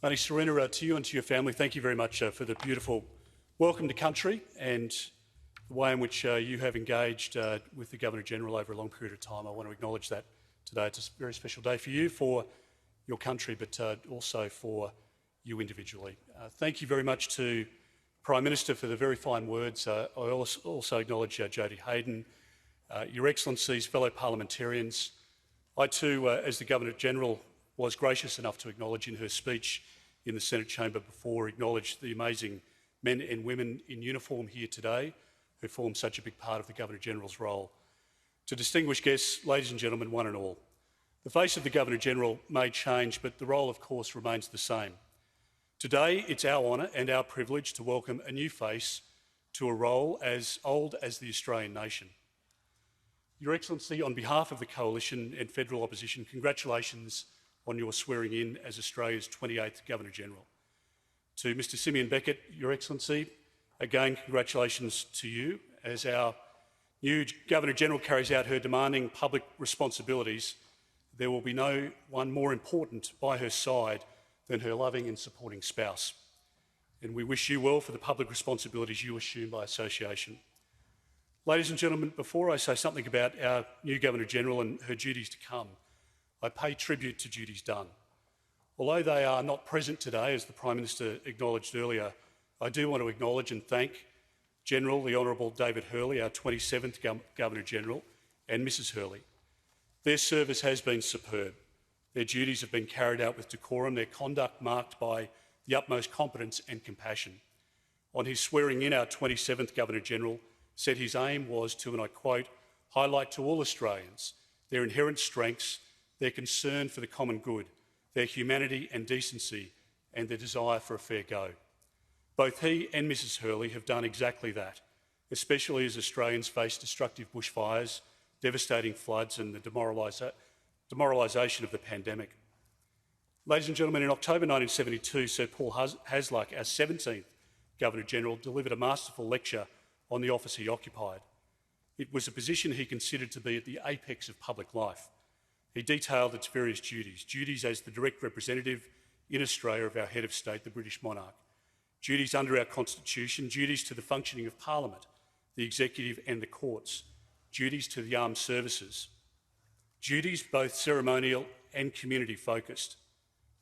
Aunty Serena, to you and to your family, thank you very much for the beautiful welcome to country and the way in which you have engaged with the Governor General over a long period of time. I want to acknowledge that today. It's a very special day for you, for your country, but also for you individually. Thank you very much to Prime Minister for the very fine words. I also acknowledge Jodie Hayden, Your Excellencies, fellow parliamentarians. I too, as the Governor General, was gracious enough to acknowledge in her speech in the Senate chamber before, acknowledge the amazing men and women in uniform here today who form such a big part of the Governor General's role. To distinguished guests, ladies and gentlemen, one and all, the face of the Governor General may change, but the role, of course, remains the same. Today, it's our honour and our privilege to welcome a new face to a role as old as the Australian nation. Your Excellency, on behalf of the Coalition and Federal Opposition, congratulations on your swearing in as Australia's 28th Governor-General. To Mr Simeon Beckett, Your Excellency, again congratulations to you as our new Governor-General carries out her demanding public responsibilities. There will be no one more important by her side than her loving and supporting spouse. And we wish you well for the public responsibilities you assume by association. Ladies and gentlemen, before I say something about our new Governor-General and her duties to come, I pay tribute to duties done. Although they are not present today, as the Prime Minister acknowledged earlier, I do want to acknowledge and thank General the Honourable David Hurley, our 27th Governor-General, and Mrs Hurley. Their service has been superb. Their duties have been carried out with decorum, their conduct marked by the utmost competence and compassion. On his swearing in, our 27th Governor-General said his aim was to, and I quote, highlight to all Australians their inherent strengths, their concern for the common good, their humanity and decency, and their desire for a fair go. Both he and Mrs Hurley have done exactly that, especially as Australians face destructive bushfires, devastating floods and the demoralisation of the pandemic. Ladies and gentlemen, in October 1972, Sir Paul Hasluck, our 17th Governor-General, delivered a masterful lecture on the office he occupied. It was a position he considered to be at the apex of public life. He detailed its various duties as the direct representative in Australia of our head of state, the British monarch, duties under our constitution, duties to the functioning of Parliament, the executive and the courts, duties to the armed services, duties both ceremonial and community focused.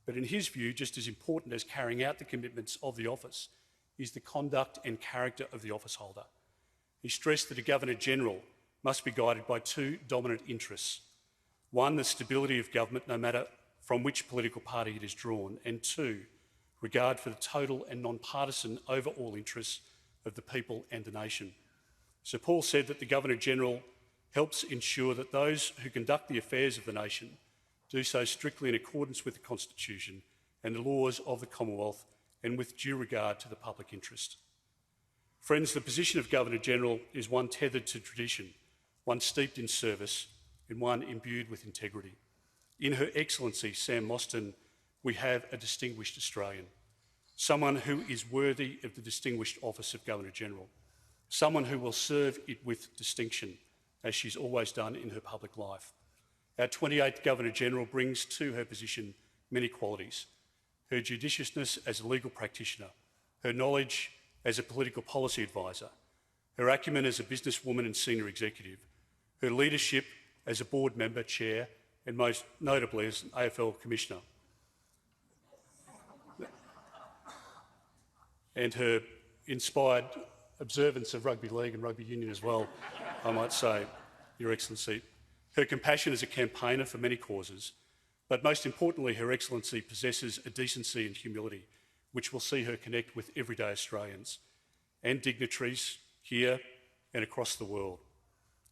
But in his view, just as important as carrying out the commitments of the office is the conduct and character of the office holder. He stressed that a Governor-General must be guided by two dominant interests. One, the stability of government, no matter from which political party it is drawn, and two, regard for the total and non-partisan overall interests of the people and the nation. Sir Paul said that the Governor-General helps ensure that those who conduct the affairs of the nation do so strictly in accordance with the Constitution and the laws of the Commonwealth and with due regard to the public interest. Friends, the position of Governor-General is one tethered to tradition, one steeped in service, and one imbued with integrity. In Her Excellency Sam Mostyn, we have a distinguished Australian, someone who is worthy of the distinguished office of Governor-General, someone who will serve it with distinction, as she's always done in her public life. Our 28th Governor-General brings to her position many qualities: her judiciousness as a legal practitioner, her knowledge as a political policy advisor, her acumen as a businesswoman and senior executive, her leadership as a board member, chair, and most notably as an AFL commissioner, and her inspired observance of rugby league and rugby union as well, I might say, Your Excellency. Her compassion as a campaigner for many causes, but most importantly, Her Excellency possesses a decency and humility which will see her connect with everyday Australians and dignitaries here and across the world.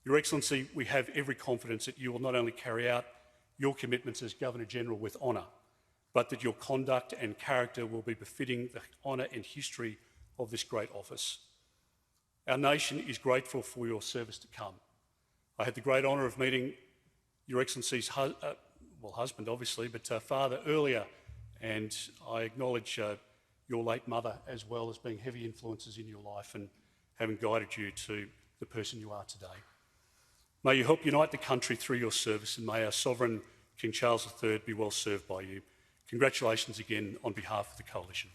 Your Excellency, we have every confidence that you will not only carry out your commitments as Governor-General with honour, but that your conduct and character will be befitting the honour and history of this great office. Our nation is grateful for your service to come. I had the great honour of meeting Your Excellency's husband, obviously, but father earlier, and I acknowledge your late mother as well as being heavy influences in your life and having guided you to the person you are today. May you help unite the country through your service, and may our sovereign King Charles III be well served by you. Congratulations again on behalf of the Coalition.